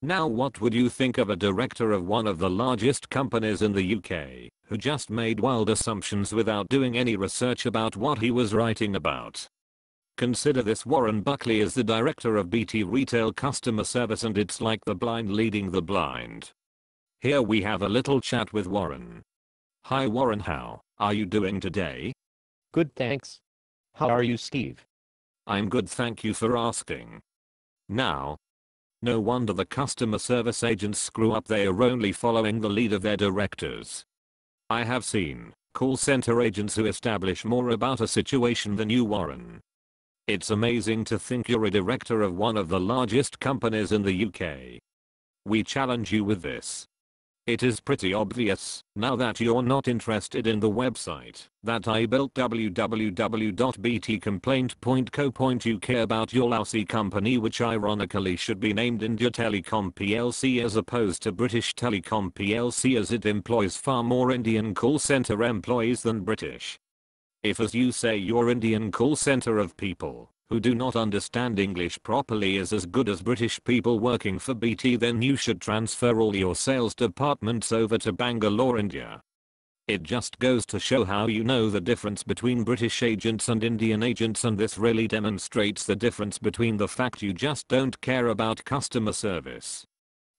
Now what would you think of a director of one of the largest companies in the UK, who just made wild assumptions without doing any research about what he was writing about? Consider this: Warren Buckley is the director of BT Retail Customer Service, and it's like the blind leading the blind. Here we have a little chat with Warren. Hi Warren, how are you doing today? Good, thanks. How are you, Steve? I'm good, thank you for asking. Now, no wonder the customer service agents screw up. They are only following the lead of their directors. I have seen call center agents who establish more about a situation than you, Warren. It's amazing to think you're a director of one of the largest companies in the UK. We challenge you with this. It is pretty obvious, now that you're not interested in the website that I built, www.btcomplaint.co.uk, about your lousy company, which ironically should be named India Telecom plc as opposed to British Telecom plc, as it employs far more Indian call center employees than British. If, as you say, your Indian call center of people who do not understand English properly is as good as British people working for BT, then you should transfer all your sales departments over to Bangalore, India. It just goes to show how you know the difference between British agents and Indian agents, and this really demonstrates the difference between the fact you just don't care about customer service.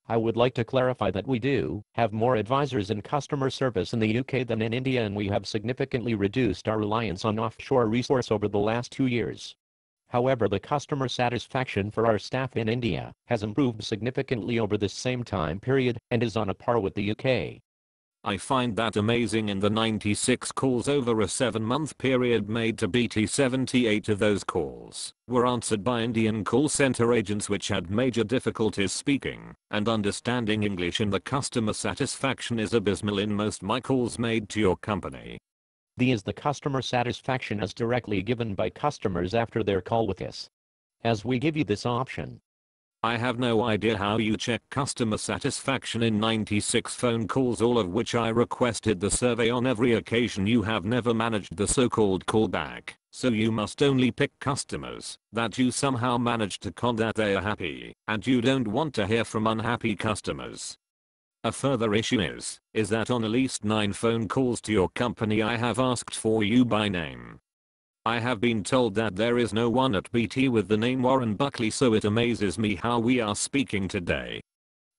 I would like to clarify that we do have more advisors in customer service in the UK than in India, and we have significantly reduced our reliance on offshore resource over the last 2 years. However, the customer satisfaction for our staff in India has improved significantly over this same time period and is on a par with the UK. I find that amazing. In the 96 calls over a 7-month period made to BT, 78 of those calls were answered by Indian call center agents which had major difficulties speaking and understanding English, and the customer satisfaction is abysmal in most my calls made to your company. The customer satisfaction is directly given by customers after their call with us, as we give you this option. I have no idea how you check customer satisfaction in 96 phone calls, all of which I requested the survey on every occasion. You have never managed the so-called callback, so you must only pick customers that you somehow managed to con that they are happy, and you don't want to hear from unhappy customers. A further issue is that on at least 9 phone calls to your company I have asked for you by name. I have been told that there is no one at BT with the name Warren Buckley, so it amazes me how we are speaking today.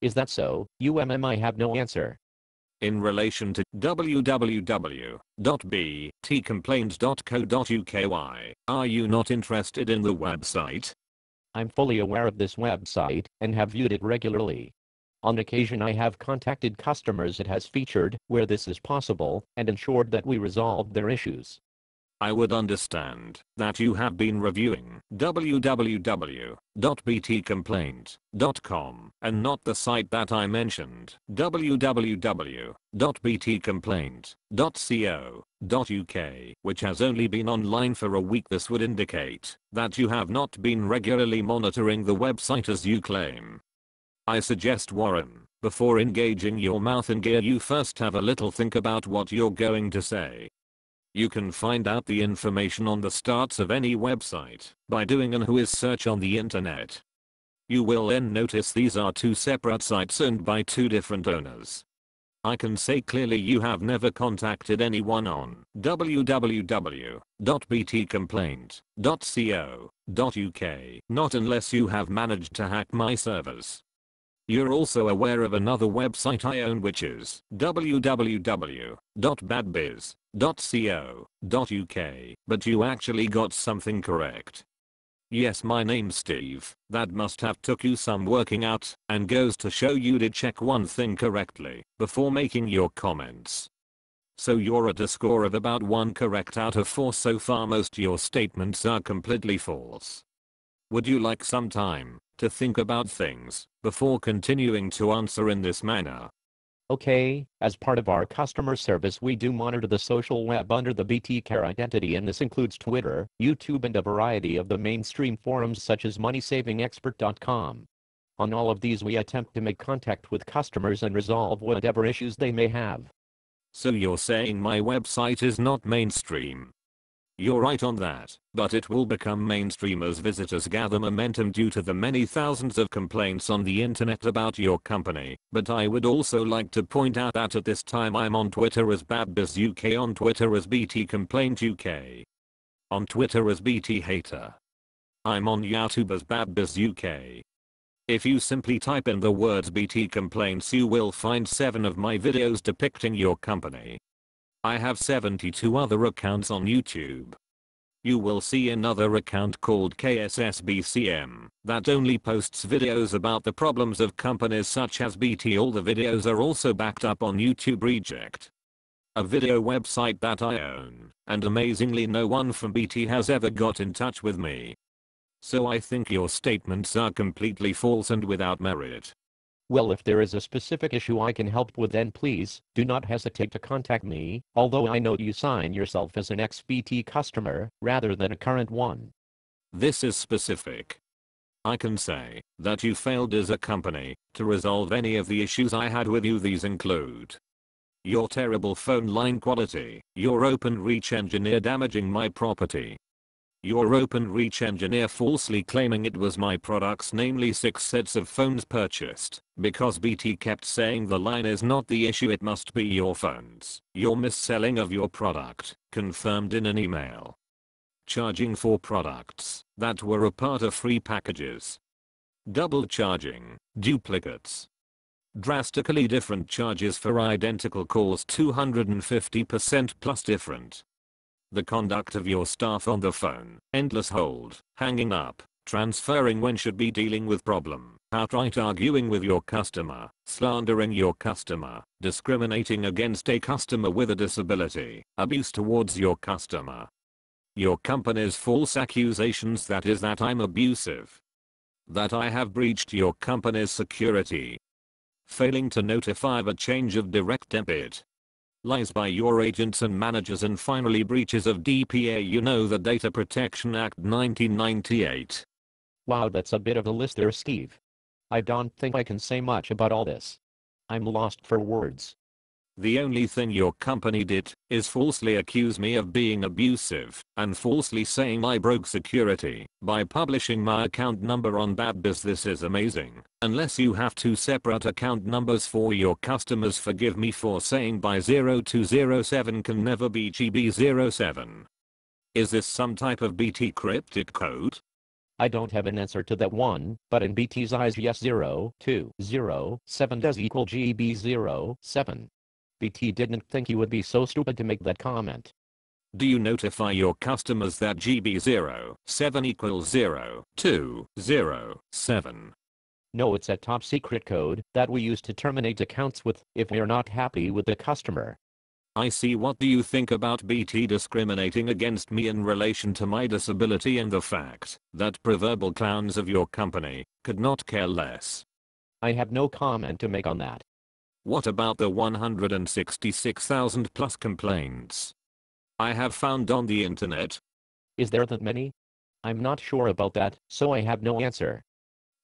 Is that so? I have no answer. In relation to www.btcomplaints.co.uk, why are you not interested in the website? I'm fully aware of this website and have viewed it regularly. On occasion I have contacted customers it has featured where this is possible and ensured that we resolved their issues. I would understand that you have been reviewing www.btcomplaint.com and not the site that I mentioned, www.btcomplaint.co.uk, which has only been online for a week. This would indicate that you have not been regularly monitoring the website as you claim. I suggest, Warren, before engaging your mouth in gear, you first have a little think about what you're going to say. You can find out the information on the starts of any website by doing an who is search on the internet. You will then notice these are 2 separate sites owned by 2 different owners. I can say clearly you have never contacted anyone on www.btcomplaint.co.uk, not unless you have managed to hack my servers. You're also aware of another website I own, which is www.badbiz.co.uk, but you actually got something correct. Yes, my name's Steve. That must have took you some working out, and goes to show you did check one thing correctly before making your comments. So you're at a score of about 1 correct out of 4 so far. Most your statements are completely false. Would you like some time to think about things before continuing to answer in this manner? Okay, as part of our customer service we do monitor the social web under the BT Care identity, and this includes Twitter, YouTube and a variety of the mainstream forums such as moneysavingexpert.com. On all of these we attempt to make contact with customers and resolve whatever issues they may have. So you're saying my website is not mainstream? You're right on that, but it will become mainstream as visitors gather momentum due to the many thousands of complaints on the internet about your company. But I would also like to point out that at this time I'm on Twitter as BadbizUK, on Twitter as BT Complaint UK, on Twitter as BT Hater. I'm on YouTube as BadbizUK. If you simply type in the words BT Complaints, you will find 7 of my videos depicting your company. I have 72 other accounts on YouTube. You will see another account called KSSBCM that only posts videos about the problems of companies such as BT. All the videos are also backed up on YouTube Reject, a video website that I own, and amazingly no one from BT has ever got in touch with me. So I think your statements are completely false and without merit. Well, if there is a specific issue I can help with, then please do not hesitate to contact me, although I know you sign yourself as an ex-BT customer rather than a current one. This is specific. I can say that you failed as a company to resolve any of the issues I had with you. These include your terrible phone line quality, your open reach engineer damaging my property, your open reach engineer falsely claiming it was my products, namely 6 sets of phones purchased, because BT kept saying the line is not the issue, it must be your phones. Your mis-selling of your product, confirmed in an email. Charging for products that were a part of free packages. Double charging, duplicates. Drastically different charges for identical calls, 250% plus different. The conduct of your staff on the phone, endless hold, hanging up, transferring when should be dealing with problem, outright arguing with your customer, slandering your customer, discriminating against a customer with a disability, abuse towards your customer. Your company's false accusations, that is that I'm abusive, that I have breached your company's security, failing to notify the change of direct debit, lies by your agents and managers, and finally breaches of DPA, you know, the Data Protection Act 1998. Wow, that's a bit of a list there, Steve. I don't think I can say much about all this. I'm lost for words. The only thing your company did is falsely accuse me of being abusive and falsely saying I broke security by publishing my account number on BadBiz. This is amazing. Unless you have 2 separate account numbers for your customers, forgive me for saying by 0207 can never be GB07. Is this some type of BT cryptic code? I don't have an answer to that one, but in BT's eyes, yes, 0207 does equal GB07. BT didn't think you would be so stupid to make that comment. Do you notify your customers that GB07 equals 0207? No, it's a top secret code that we use to terminate accounts with if we're not happy with the customer. I see. What do you think about BT discriminating against me in relation to my disability and the fact that proverbial clowns of your company could not care less? I have no comment to make on that. What about the 166,000 plus complaints I have found on the internet? Is there that many? I'm not sure about that, so I have no answer.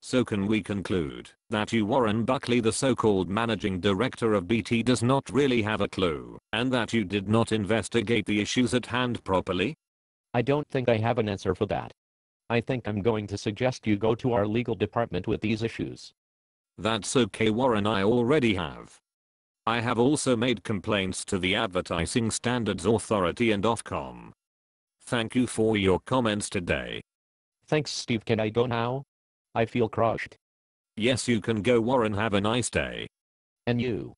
So can we conclude that you, Warren Buckley, the so-called managing director of BT, does not really have a clue, and that you did not investigate the issues at hand properly? I don't think I have an answer for that. I think I'm going to suggest you go to our legal department with these issues. That's okay, Warren, I already have. I have also made complaints to the Advertising Standards Authority and Ofcom. Thank you for your comments today. Thanks, Steve. Can I go now? I feel crushed. Yes, you can go, Warren. Have a nice day. And you.